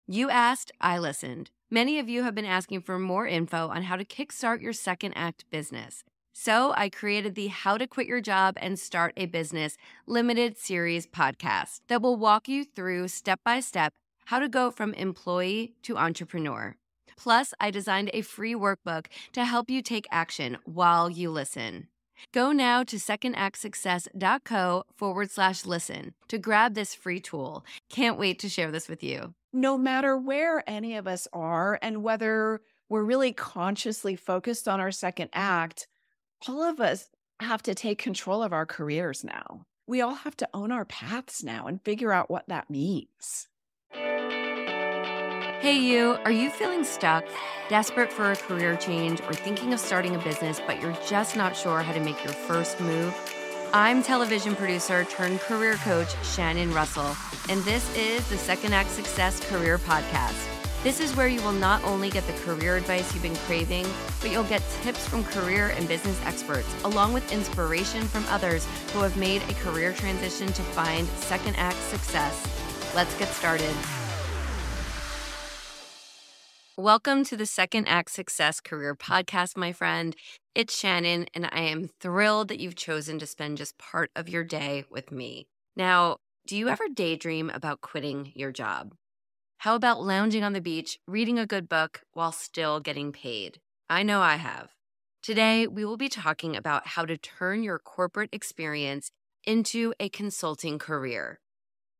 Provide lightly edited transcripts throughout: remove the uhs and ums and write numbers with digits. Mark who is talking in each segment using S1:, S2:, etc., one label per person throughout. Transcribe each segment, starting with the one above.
S1: You asked, I listened. Many of you have been asking for more info on how to kickstart your second act business. So I created the How to Quit Your Job and Start a Business limited series podcast that will walk you through step by step how to go from employee to entrepreneur. Plus, I designed a free workbook to help you take action while you listen. Go now to secondactsuccess.co/listen to grab this free tool. Can't wait to share this with you.
S2: No matter where any of us are and whether we're really consciously focused on our second act, all of us have to take control of our careers now. We all have to own our paths now and figure out what that means.
S1: Hey you, are you feeling stuck, desperate for a career change, or thinking of starting a business, but you're just not sure how to make your first move? I'm television producer turned career coach Shannon Russell, and this is the Second Act Success Career Podcast. This is where you will not only get the career advice you've been craving, but you'll get tips from career and business experts, along with inspiration from others who have made a career transition to find second act success. Let's get started. Welcome to the Second Act Success Career Podcast, my friend. It's Shannon, and I am thrilled that you've chosen to spend just part of your day with me. Now, do you ever daydream about quitting your job? How about lounging on the beach, reading a good book while still getting paid? I know I have. Today, we will be talking about how to turn your corporate experience into a consulting career.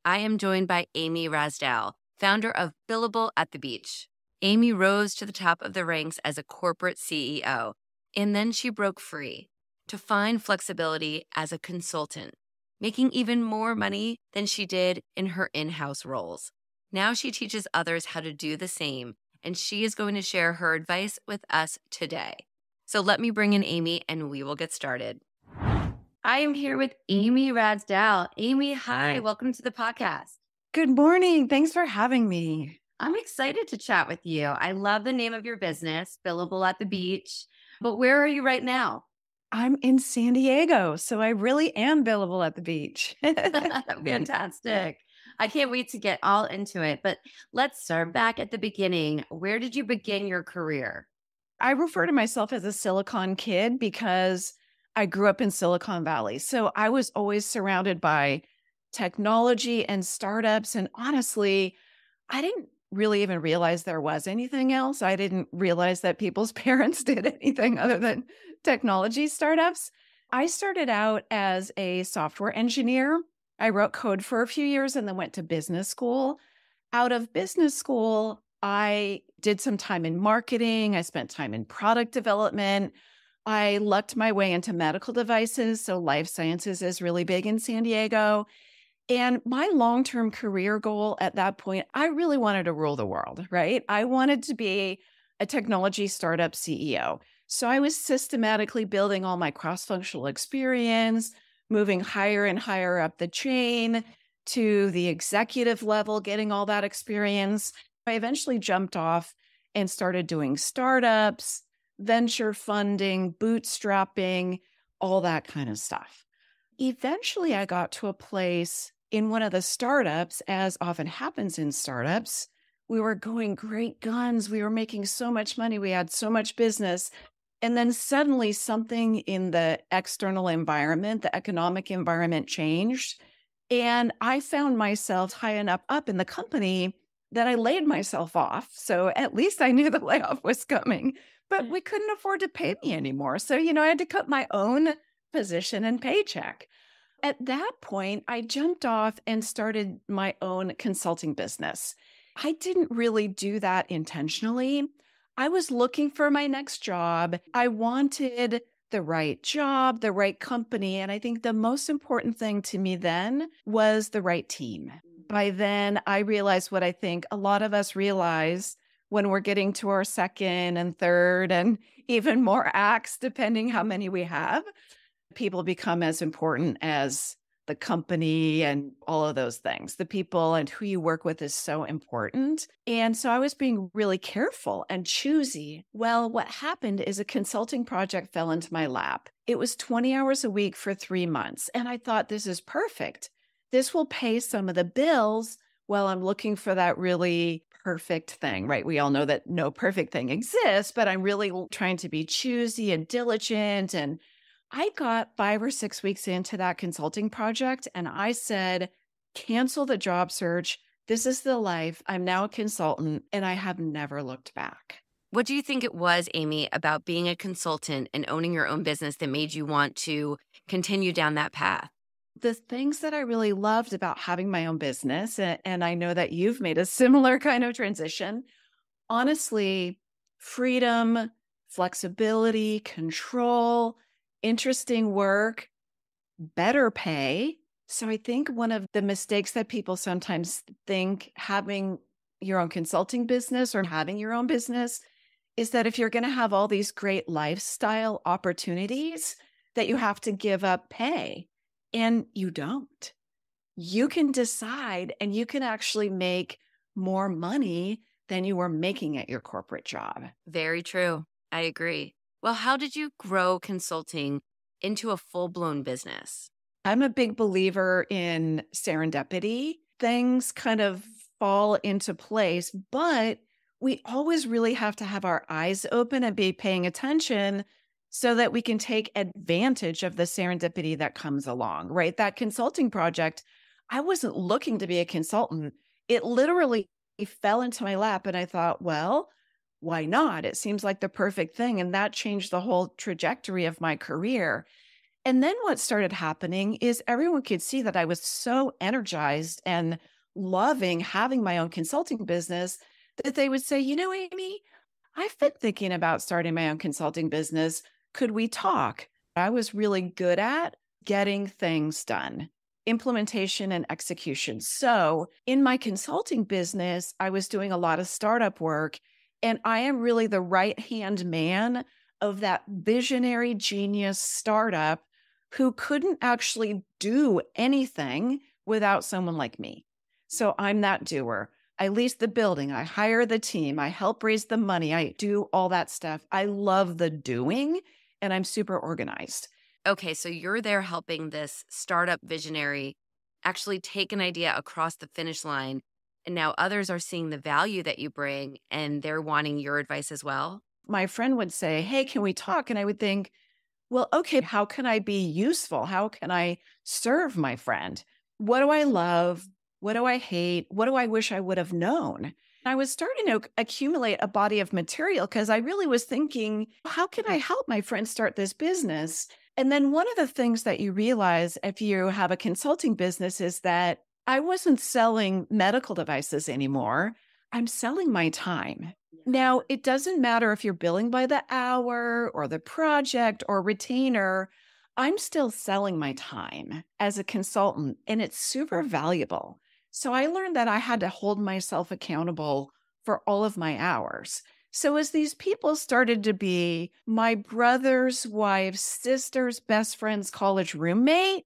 S1: I am joined by Amy Rasdell, founder of Billable at the Beach. Amy rose to the top of the ranks as a corporate CEO, and then she broke free to find flexibility as a consultant, making even more money than she did in her in-house roles. Now she teaches others how to do the same, and she is going to share her advice with us today. So let me bring in Amy, and we will get started. I am here with Amy Rasdell. Amy, hi, welcome to the podcast.
S2: Good morning. Thanks for having me.
S1: I'm excited to chat with you. I love the name of your business, Billable at the Beach. But where are you right now?
S2: I'm in San Diego, so I really am billable at the beach.
S1: Fantastic. I can't wait to get all into it. But let's start back at the beginning. Where did you begin your career?
S2: I refer to myself as a Silicon kid because I grew up in Silicon Valley. So I was always surrounded by technology and startups. And honestly, I didn't really even realize there was anything else. I didn't realize that people's parents did anything other than technology startups. I started out as a software engineer. I wrote code for a few years and then went to business school. Out of business school, I did some time in marketing. I spent time in product development. I lucked my way into medical devices. So life sciences is really big in San Diego. And my long-term career goal at that point, I really wanted to rule the world, right? I wanted to be a technology startup CEO. So I was systematically building all my cross-functional experience, moving higher and higher up the chain to the executive level, getting all that experience. I eventually jumped off and started doing startups, venture funding, bootstrapping, all that kind of stuff. Eventually, I got to a place in one of the startups, as often happens in startups. We were going great guns. We were making so much money. We had so much business. And then suddenly something in the external environment, the economic environment changed. And I found myself high enough up in the company that I laid myself off. So at least I knew the layoff was coming, but we couldn't afford to pay me anymore. So, I had to cut my own position and paycheck. At that point, I jumped off and started my own consulting business. I didn't really do that intentionally. I was looking for my next job. I wanted the right job, the right company. And I think the most important thing to me then was the right team. By then, I realized what I think a lot of us realize when we're getting to our second and third and even more acts, depending how many we have. People become as important as the company and all of those things. The people and who you work with is so important. And so I was being really careful and choosy. Well, what happened is a consulting project fell into my lap. It was 20 hours a week for 3 months. And I thought, this is perfect. This will pay some of the bills while I'm looking for that really perfect thing, right? We all know that no perfect thing exists, but I'm really trying to be choosy and diligent. And I got 5 or 6 weeks into that consulting project and I said, cancel the job search. This is the life. I'm now a consultant and I have never looked back.
S1: What do you think it was, Amy, about being a consultant and owning your own business that made you want to continue down that path?
S2: The things that I really loved about having my own business, and I know that you've made a similar kind of transition, honestly, freedom, flexibility, control, interesting work, better pay. So I think one of the mistakes that people sometimes think having your own consulting business or having your own business is that if you're going to have all these great lifestyle opportunities, that you have to give up pay. And you don't. You can decide and you can actually make more money than you were making at your corporate job.
S1: Very true. I agree. Well, how did you grow consulting into a full-blown business?
S2: I'm a big believer in serendipity. Things kind of fall into place, but we always really have to have our eyes open and be paying attention so that we can take advantage of the serendipity that comes along, right? That consulting project, I wasn't looking to be a consultant. It literally fell into my lap and I thought, well, why not? It seems like the perfect thing. And that changed the whole trajectory of my career. And then what started happening is everyone could see that I was so energized and loving having my own consulting business that they would say, you know, Amy, I've been thinking about starting my own consulting business. Could we talk? I was really good at getting things done, implementation and execution. So in my consulting business, I was doing a lot of startup work, and I am really the right-hand man of that visionary genius startup who couldn't actually do anything without someone like me. So I'm that doer. I lease the building, I hire the team, I help raise the money, I do all that stuff. I love the doing, and I'm super organized.
S1: Okay, so you're there helping this startup visionary actually take an idea across the finish line. And now others are seeing the value that you bring and they're wanting your advice as well.
S2: My friend would say, hey, can we talk? And I would think, well, okay, how can I be useful? How can I serve my friend? What do I love? What do I hate? What do I wish I would have known? I was starting to accumulate a body of material because I really was thinking, how can I help my friend start this business? And then one of the things that you realize if you have a consulting business is that I wasn't selling medical devices anymore. I'm selling my time. Now, it doesn't matter if you're billing by the hour or the project or retainer. I'm still selling my time as a consultant, and it's super valuable. So I learned that I had to hold myself accountable for all of my hours. So as these people started to be my brother's wife's sister's best friend's college roommate,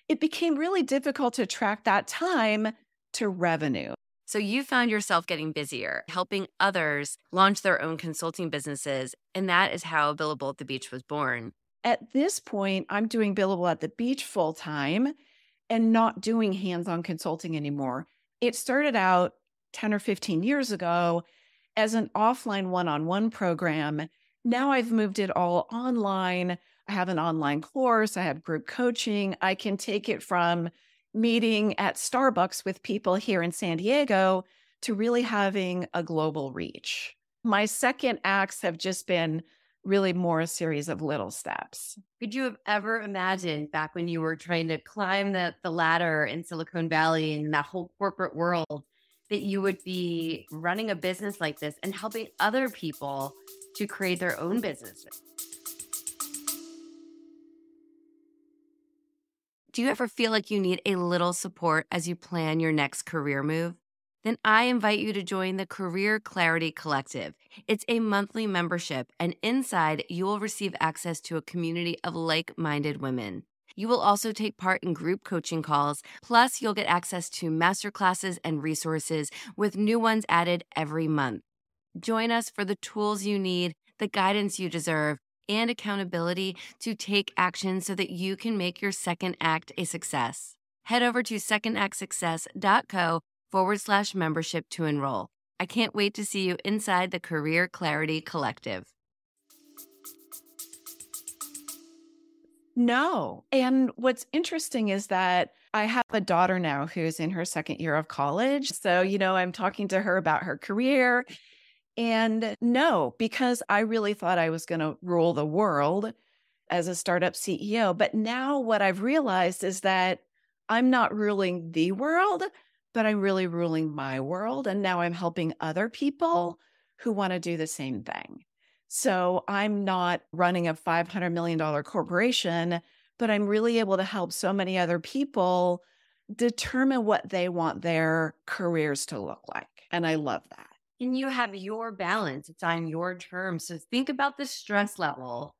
S2: it became really difficult to track that time to revenue.
S1: So you found yourself getting busier, helping others launch their own consulting businesses. And that is how Billable at the Beach was born.
S2: At this point, I'm doing Billable at the Beach full time and not doing hands-on consulting anymore. It started out 10 or 15 years ago as an offline one-on-one program. Now I've moved it all online. I have an online course. I have group coaching. I can take it from meeting at Starbucks with people here in San Diego to really having a global reach. My second acts have just been really more a series of little steps.
S1: Could you have ever imagined back when you were trying to climb the ladder in Silicon Valley and that whole corporate world that you would be running a business like this and helping other people to create their own businesses? Do you ever feel like you need a little support as you plan your next career move? Then I invite you to join the Career Clarity Collective. It's a monthly membership, and inside you will receive access to a community of like-minded women. You will also take part in group coaching calls, plus you'll get access to masterclasses and resources with new ones added every month. Join us for the tools you need, the guidance you deserve, and accountability to take action so that you can make your second act a success. Head over to secondactsuccess.co/membership to enroll. I can't wait to see you inside the Career Clarity Collective.
S2: No. And what's interesting is that I have a daughter now who's in her second year of college. So, I'm talking to her about her career. And no, because I really thought I was going to rule the world as a startup CEO. But now what I've realized is that I'm not ruling the world, but I'm really ruling my world. And now I'm helping other people who want to do the same thing. So I'm not running a $500 million corporation, but I'm really able to help so many other people determine what they want their careers to look like. And I love that.
S1: And you have your balance. It's on your terms. So think about the stress level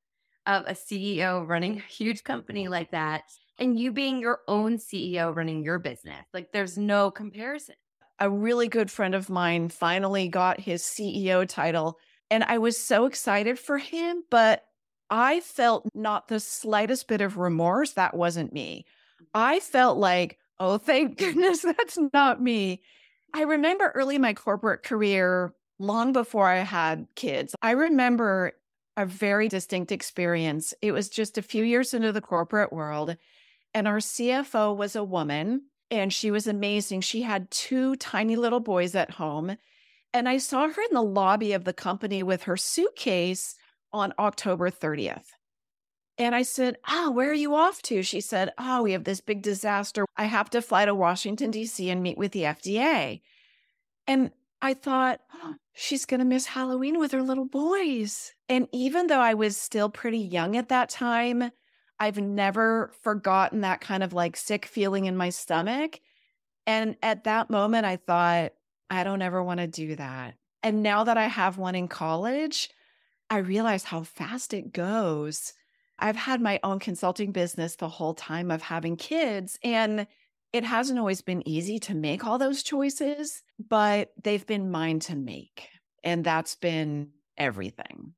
S1: of a CEO running a huge company like that and you being your own CEO running your business. Like there's no comparison.
S2: A really good friend of mine finally got his CEO title, and I was so excited for him, but I felt not the slightest bit of remorse. That wasn't me. I felt like, oh, thank goodness that's not me. I remember early in my corporate career, long before I had kids, I remember a very distinct experience. It was just a few years into the corporate world, and our CFO was a woman, and she was amazing. She had two tiny little boys at home. And I saw her in the lobby of the company with her suitcase on October 30th. And I said, "Oh, where are you off to?" She said, "Oh, we have this big disaster. I have to fly to Washington, D.C. and meet with the FDA." And I thought, oh, she's going to miss Halloween with her little boys. And even though I was still pretty young at that time, I've never forgotten that kind of like sick feeling in my stomach. And at that moment, I thought, I don't ever want to do that. And now that I have one in college, I realize how fast it goes. I've had my own consulting business the whole time of having kids, and it hasn't always been easy to make all those choices, but they've been mine to make. And that's been everything.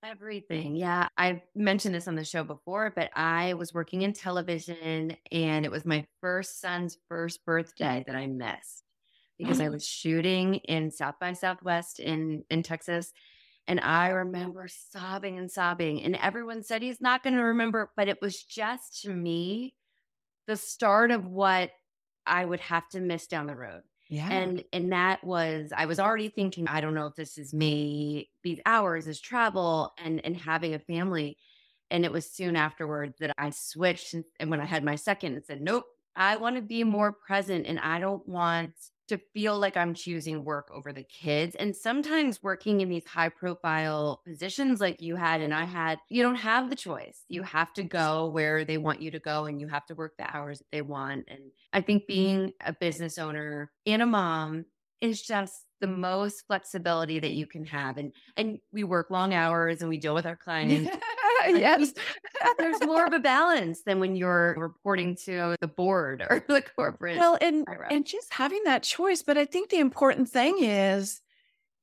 S1: Everything. Yeah. I've mentioned this on the show before, but I was working in television and it was my first son's first birthday that I missed because I was shooting in South by Southwest in Texas. And I remember sobbing and sobbing. And everyone said he's not going to remember, but it was just to me the start of what I would have to miss down the road.
S2: Yeah.
S1: And that was, I was already thinking, I don't know if this is me, these hours is travel and having a family. And it was soon afterwards that I switched. And when I had my second, and said, nope, I want to be more present and I don't want to feel like I'm choosing work over the kids. And sometimes working in these high profile positions like you had and I had, you don't have the choice. You have to go where they want you to go and you have to work the hours that they want. And I think being a business owner and a mom is just the most flexibility that you can have. And we work long hours and we deal with our clients.
S2: Yes.
S1: There's more of a balance than when you're reporting to the board or the corporate.
S2: Well, and just having that choice. But I think the important thing is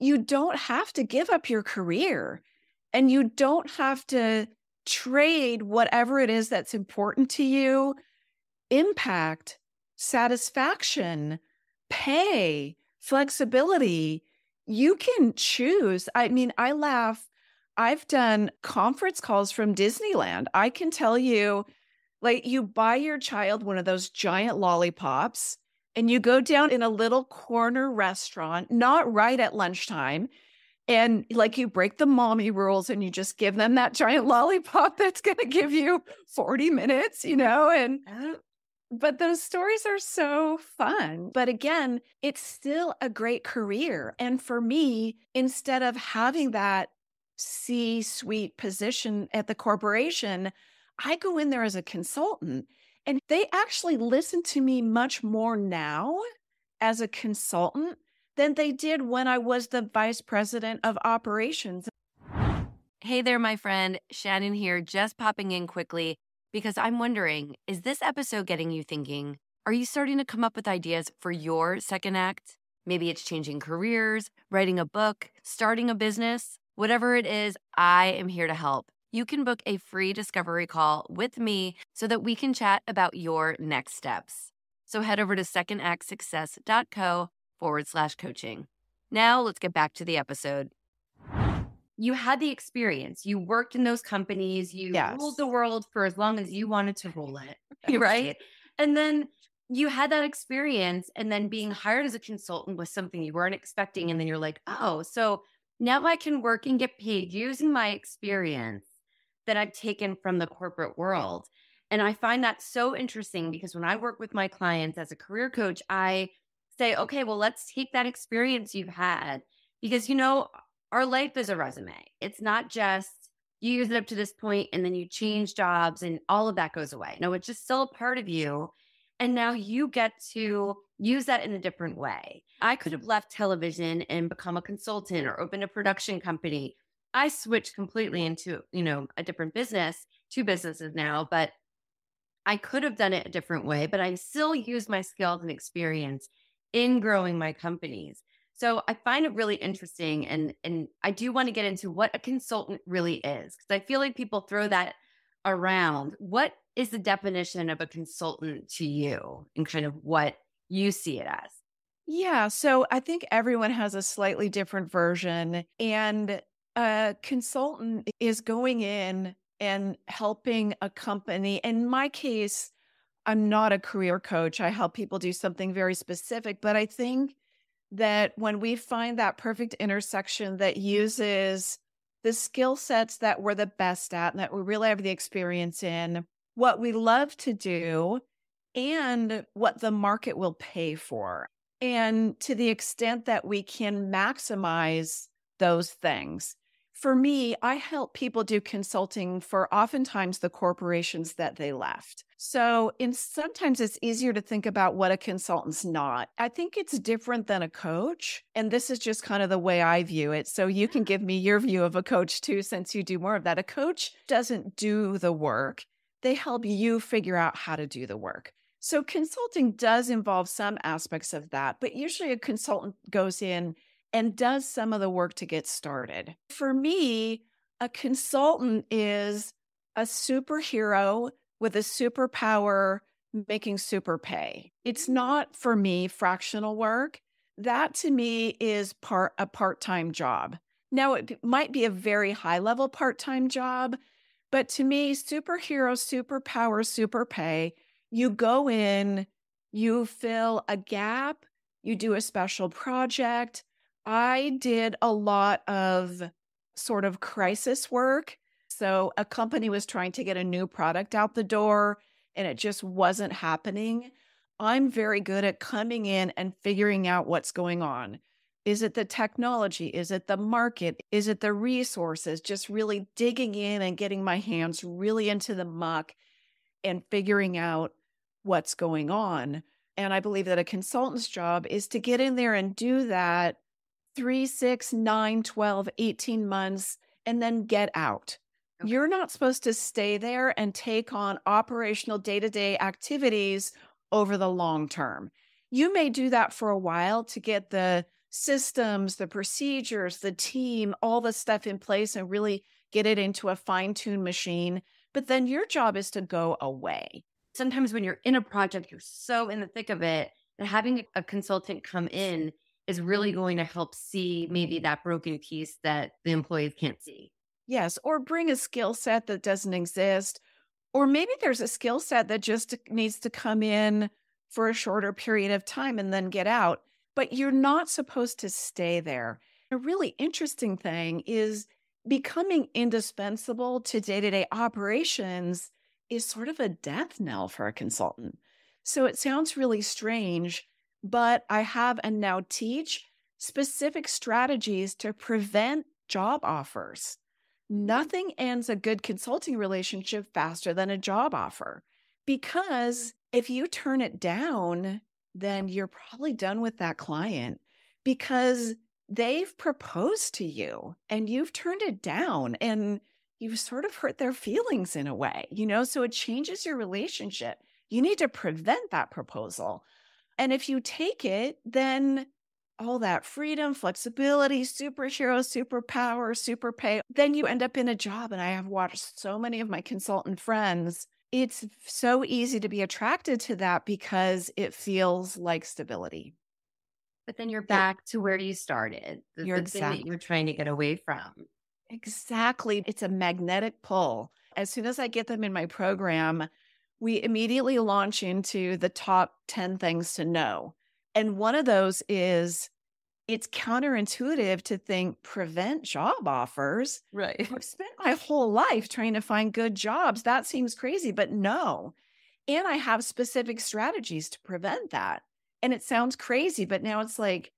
S2: you don't have to give up your career and you don't have to trade whatever it is that's important to you, impact, satisfaction, pay, flexibility. You can choose. I mean, I laugh. I've done conference calls from Disneyland. I can tell you, like, you buy your child one of those giant lollipops and you go down in a little corner restaurant, not right at lunchtime. And like you break the mommy rules and you just give them that giant lollipop that's going to give you 40 minutes, and but those stories are so fun. But again, it's still a great career. And for me, instead of having that C-suite position at the corporation, I go in there as a consultant and they actually listen to me much more now as a consultant than they did when I was the vice president of operations.
S1: Hey there, my friend. Shannon here, just popping in quickly because I'm wondering, is this episode getting you thinking? Are you starting to come up with ideas for your second act? Maybe it's changing careers, writing a book, starting a business. Whatever it is, I am here to help. You can book a free discovery call with me so that we can chat about your next steps. So head over to secondactsuccess.co/coaching. Now let's get back to the episode. You had the experience. You worked in those companies. You ruled
S2: Yes.
S1: the world for as long as you wanted to rule it, right? And then you had that experience, and then being hired as a consultant was something you weren't expecting. And then you're like, oh, so now I can work and get paid using my experience that I've taken from the corporate world. And I find that so interesting because when I work with my clients as a career coach, I say, okay, well, let's take that experience you've had because, our life is a resume. It's not just you use it up to this point and then you change jobs and all of that goes away. No, it's just still a part of you. And now you get to use that in a different way. I could have left television and become a consultant or opened a production company. I switched completely into, a different business, two businesses now, but I could have done it a different way, but I still use my skills and experience in growing my companies. So I find it really interesting, and I do want to get into what a consultant really is because I feel like people throw that around. What is the definition of a consultant to you, and kind of what you see it as?
S2: Yeah, so I think everyone has a slightly different version, and a consultant is going in and helping a company. In my case, I'm not a career coach. I help people do something very specific, but I think that when we find that perfect intersection that uses the skill sets that we're the best at and that we really have the experience in, what we love to do, and what the market will pay for. And to the extent that we can maximize those things. For me, I help people do consulting for oftentimes the corporations that they left. So, in sometimes it's easier to think about what a consultant's not. I think it's different than a coach. And this is just kind of the way I view it. So, you can give me your view of a coach too, since you do more of that. A coach doesn't do the work, they help you figure out how to do the work. So, consulting does involve some aspects of that, but usually a consultant goes in and does some of the work to get started. For me, a consultant is a superhero with a superpower making super pay. It's not for me fractional work. That to me is a part-time job. Now it might be a very high level part-time job, but to me superhero, superpower, super pay, you go in, you fill a gap, you do a special project. I did a lot of sort of crisis work. So a company was trying to get a new product out the door and it just wasn't happening. I'm very good at coming in and figuring out what's going on. Is it the technology? Is it the market? Is it the resources? Just really digging in and getting my hands really into the muck and figuring out what's going on. And I believe that a consultant's job is to get in there and do that 3, 6, 9, 12, 18 months and then get out.
S1: Okay.
S2: You're not supposed to stay there and take on operational day-to-day activities over the long term. You may do that for a while to get the systems, the procedures, the team, all the stuff in place and really get it into a fine-tuned machine. But then your job is to go away.
S1: Sometimes when you're in a project, you're so in the thick of it that having a consultant come in is really going to help see maybe that broken piece that the employees can't see.
S2: Yes, or bring a skill set that doesn't exist. Or maybe there's a skill set that just needs to come in for a shorter period of time and then get out. But you're not supposed to stay there. A really interesting thing is becoming indispensable to day to day operations is sort of a death knell for a consultant. So it sounds really strange, but I have and now teach specific strategies to prevent job offers. Nothing ends a good consulting relationship faster than a job offer. Because if you turn it down, then you're probably done with that client because they've proposed to you and you've turned it down and you've sort of hurt their feelings in a way, so it changes your relationship. You need to prevent that proposal. And if you take it, then all that freedom, flexibility, superhero, superpower, super pay, then you end up in a job. And I have watched so many of my consultant friends. It's so easy to be attracted to that because it feels like stability.
S1: But then you're
S2: It,
S1: back to where you started,
S2: you're
S1: the thing that
S2: exact
S1: you're trying to get away from.
S2: exactly. It's a magnetic pull. As soon as I get them in my program, we immediately launch into the top 10 things to know. And one of those is it's counterintuitive to think prevent job offers.
S1: Right.
S2: I've spent my whole life trying to find good jobs. That seems crazy, but no. And I have specific strategies to prevent that. And it sounds crazy, but now it's like,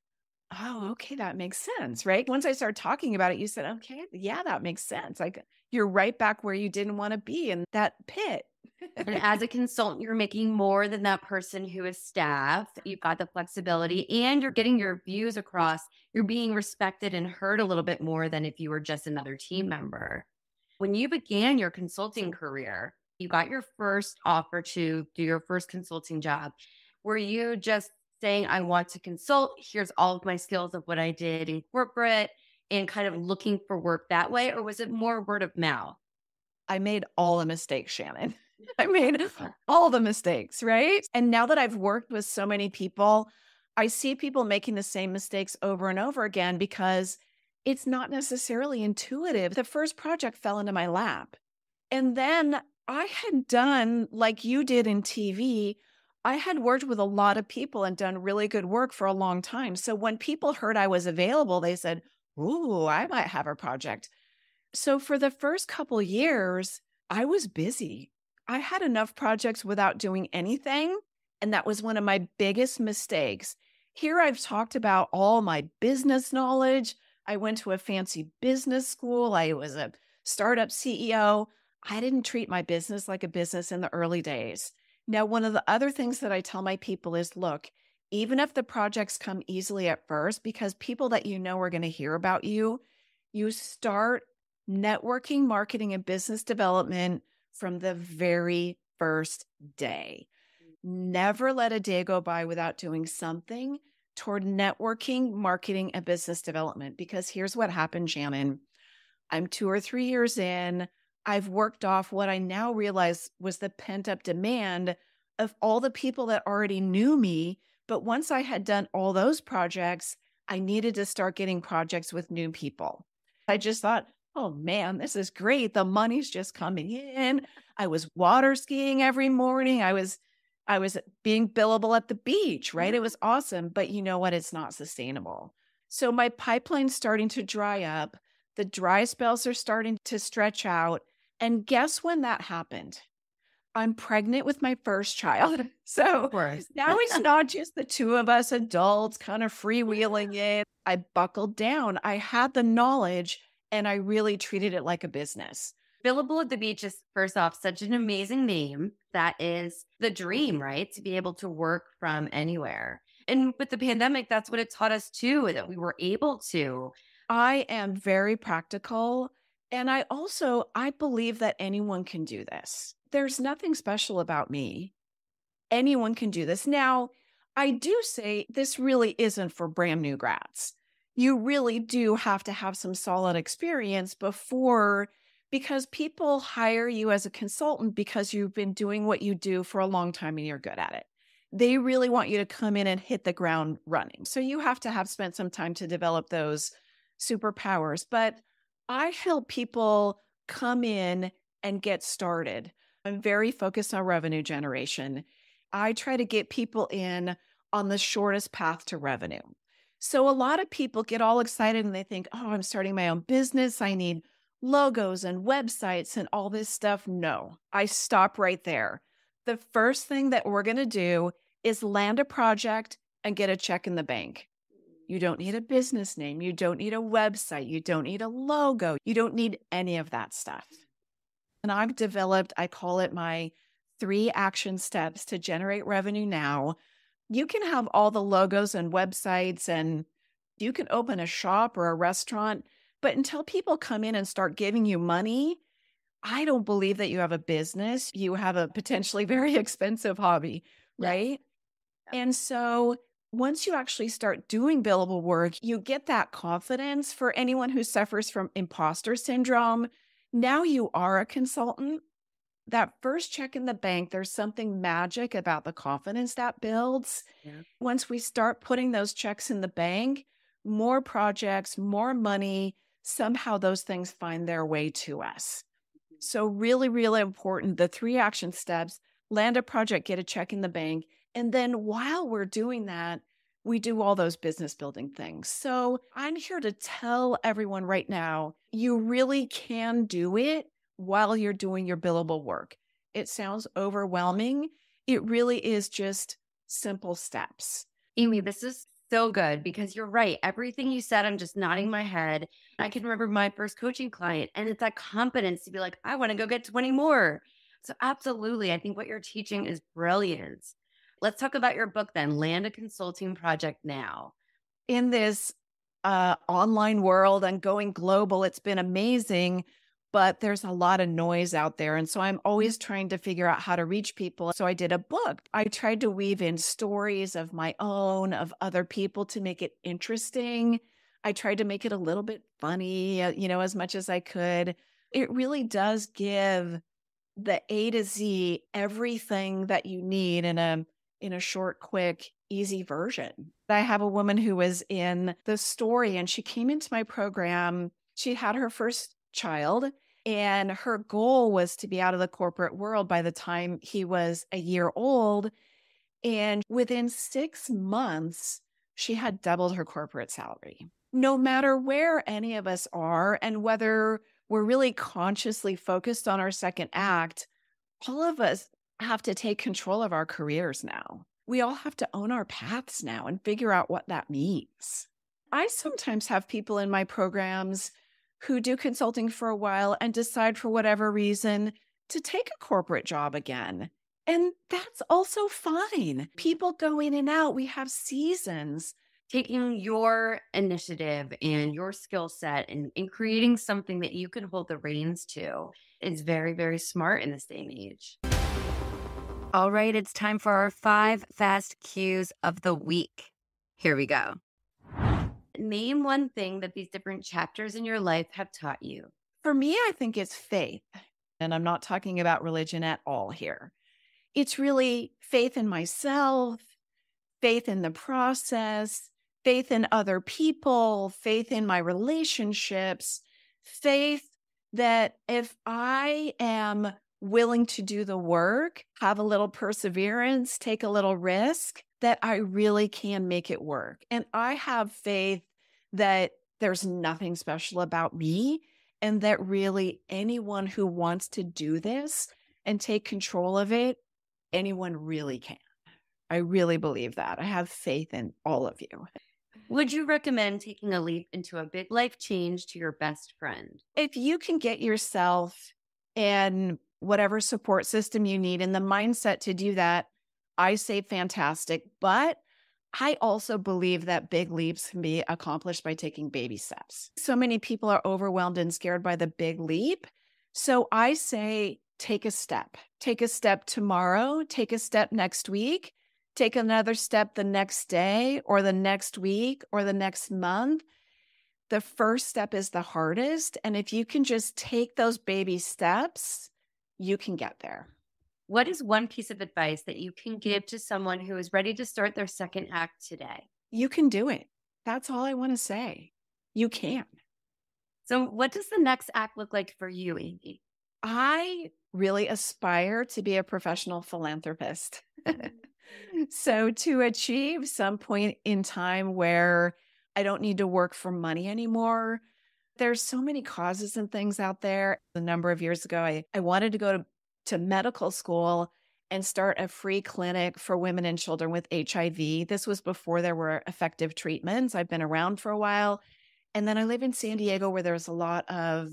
S2: oh, okay, that makes sense, right? Once I started talking about it, you said, okay, yeah, that makes sense. Like you're right back where you didn't want to be in that pit.
S1: And as a consultant, you're making more than that person who is staff. You've got the flexibility and you're getting your views across. You're being respected and heard a little bit more than if you were just another team member. When you began your consulting career, you got your first offer to do your first consulting job. Were you just saying, I want to consult? Here's all of my skills of what I did in corporate and kind of looking for work that way? Or was it more word of mouth?
S2: I made all the mistakes, Shannon. I made all the mistakes, right? And now that I've worked with so many people, I see people making the same mistakes over and over again because it's not necessarily intuitive. The first project fell into my lap. And then I had done, like you did in TV, I had worked with a lot of people and done really good work for a long time. So when people heard I was available, they said, ooh, I might have a project. So for the first couple years, I was busy. I had enough projects without doing anything, and that was one of my biggest mistakes. Here I've talked about all my business knowledge. I went to a fancy business school. I was a startup CEO. I didn't treat my business like a business in the early days. Now, one of the other things that I tell my people is, look, even if the projects come easily at first, because people that you know are going to hear about you, you start networking, marketing, and business development from the very first day. Never let a day go by without doing something toward networking, marketing, and business development. Because here's what happened, Shannon. I'm 2 or 3 years in. I've worked off what I now realize was the pent up demand of all the people that already knew me. But once I had done all those projects, I needed to start getting projects with new people. I just thought, oh man, this is great. The money's just coming in. I was water skiing every morning. I was being billable at the beach, right? It was awesome. But you know what? It's not sustainable. So my pipeline's starting to dry up. The dry spells are starting to stretch out. And guess when that happened? I'm pregnant with my first child.
S1: Of
S2: So
S1: course.
S2: now it's not just the two of us adults kind of freewheeling it. I buckled down. I had the knowledge and I really treated it like a business.
S1: Billable at the Beach is, first off, such an amazing name. That is the dream, right? To be able to work from anywhere. And with the pandemic, that's what it taught us too, that we were able to.
S2: I am very practical. And I believe that anyone can do this. There's nothing special about me. Anyone can do this. Now, I do say this really isn't for brand new grads. You really do have to have some solid experience before, because people hire you as a consultant because you've been doing what you do for a long time and you're good at it. They really want you to come in and hit the ground running. So you have to have spent some time to develop those superpowers. But I help people come in and get started. I'm very focused on revenue generation. I try to get people in on the shortest path to revenue. So a lot of people get all excited and they think, oh, I'm starting my own business. I need logos and websites and all this stuff. No, I stop right there. The first thing that we're going to do is land a project and get a check in the bank. You don't need a business name. You don't need a website. You don't need a logo. You don't need any of that stuff. And I've developed, I call it my 3 action steps to generate revenue now. You can have all the logos and websites and you can open a shop or a restaurant, but until people come in and start giving you money, I don't believe that you have a business. You have a potentially very expensive hobby,
S1: Yes.
S2: right? And so once you actually start doing billable work, you get that confidence. For anyone who suffers from imposter syndrome, now you are a consultant. That first check in the bank, there's something magic about the confidence that builds.
S1: Yeah.
S2: Once we start putting those checks in the bank, more projects, more money, somehow those things find their way to us. So, really, really important. The 3 action steps: land a project, get a check in the bank. And then while we're doing that, we do all those business building things. So, I'm here to tell everyone right now, you really can do it while you're doing your billable work. It sounds overwhelming. It really is just simple steps.
S1: Amy, this is so good because you're right. Everything you said, I'm just nodding my head. I can remember my first coaching client, and it's that confidence to be like, I want to go get 20 more. So, absolutely. I think what you're teaching is brilliant. Let's talk about your book then, Land a Consulting Project Now.
S2: In this online world and going global, it's been amazing, but there's a lot of noise out there. And so I'm always trying to figure out how to reach people. So I did a book. I tried to weave in stories of my own, of other people to make it interesting. I tried to make it a little bit funny, as much as I could. It really does give the A to Z, everything that you need in a short, quick, easy version. I have a woman who was in the story and she came into my program. She had her first child and her goal was to be out of the corporate world by the time he was a year old. And within 6 months, she had doubled her corporate salary. No matter where any of us are and whether we're really consciously focused on our second act, all of us have to take control of our careers now. We all have to own our paths now and figure out what that means. I sometimes have people in my programs who do consulting for a while and decide for whatever reason to take a corporate job again. And that's also fine. People go in and out. We have seasons.
S1: Taking your initiative and your skill set and creating something that you can hold the reins to is very, very smart in this day and age. All right, it's time for our 5 fast cues of the week. Here we go. Name one thing that these different chapters in your life have taught you.
S2: For me, I think it's faith. And I'm not talking about religion at all here. It's really faith in myself, faith in the process, faith in other people, faith in my relationships, faith that if I am willing to do the work, have a little perseverance, take a little risk, that I really can make it work. And I have faith that there's nothing special about me and that really anyone who wants to do this and take control of it, anyone really can. I really believe that. I have faith in all of you.
S1: Would you recommend taking a leap into a big life change to your best friend?
S2: If you can get yourself in whatever support system you need and the mindset to do that, I say fantastic. But I also believe that big leaps can be accomplished by taking baby steps. So many people are overwhelmed and scared by the big leap. So I say, take a step. Take a step tomorrow. Take a step next week. Take another step the next day or the next week or the next month. The first step is the hardest. And if you can just take those baby steps, you can get there.
S1: What is one piece of advice that you can give to someone who is ready to start their second act today?
S2: You can do it. That's all I want to say. You can.
S1: So, what does the next act look like for you, Amy?
S2: I really aspire to be a professional philanthropist. So to achieve some point in time where I don't need to work for money anymore, there's so many causes and things out there. A number of years ago, I wanted to go to medical school and start a free clinic for women and children with HIV. This was before there were effective treatments. I've been around for a while. And then I live in San Diego where there's a lot of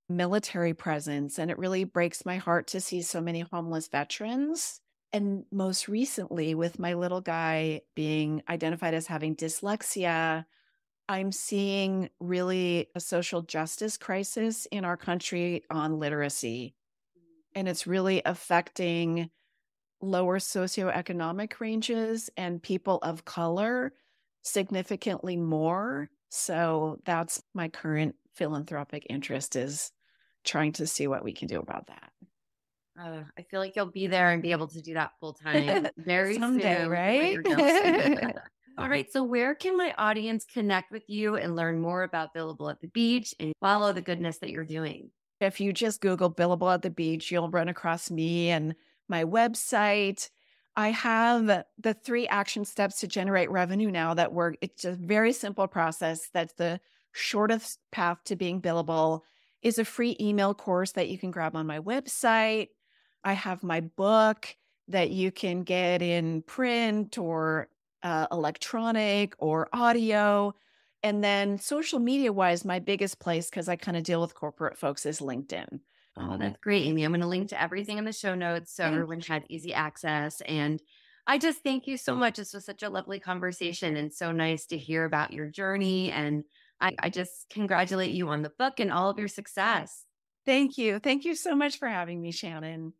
S2: military presence, and it really breaks my heart to see so many homeless veterans. And most recently, with my little guy being identified as having dyslexia, I'm seeing really a social justice crisis in our country on literacy. And it's really affecting lower socioeconomic ranges and people of color significantly more. So that's my current philanthropic interest, is trying to see what we can do about that.
S1: I feel like you'll be there and be able to do that full time very
S2: Someday,
S1: soon with
S2: right?
S1: your girls. All right. So, where can my audience connect with you and learn more about Billable at the Beach and follow the goodness that you're doing?
S2: If you just Google Billable at the Beach, you'll run across me and my website. I have the 3 action steps to generate revenue now that work. It's a very simple process. That's the shortest path to being billable is a free email course that you can grab on my website. I have my book that you can get in print or electronic or audio. And then social media wise, my biggest place, because I kind of deal with corporate folks, is LinkedIn.
S1: Oh, that's great, Amy. I'm going to link to everything in the show notes so
S2: Thank
S1: everyone had easy access. And I just thank you so much. This was such a lovely conversation and so nice to hear about your journey. And I just congratulate you on the book and all of your success.
S2: Thank you. Thank you so much for having me, Shannon.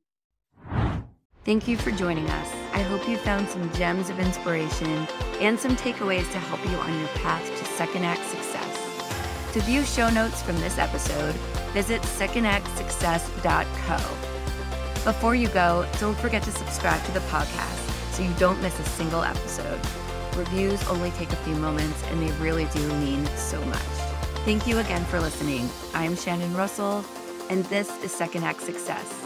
S1: Thank you for joining us. I hope you found some gems of inspiration and some takeaways to help you on your path to second act success. To view show notes from this episode, visit secondactsuccess.co. Before you go, don't forget to subscribe to the podcast so you don't miss a single episode. Reviews only take a few moments and they really do mean so much. Thank you again for listening. I'm Shannon Russell, and this is Second Act Success.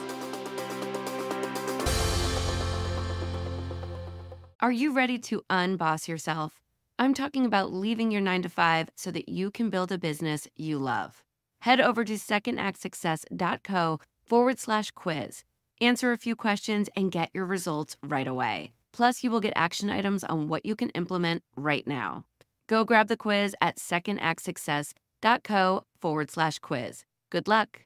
S1: Are you ready to unboss yourself? I'm talking about leaving your 9 to 5 so that you can build a business you love. Head over to secondactsuccess.co/quiz. Answer a few questions and get your results right away. Plus, you will get action items on what you can implement right now. Go grab the quiz at secondactsuccess.co/quiz. Good luck.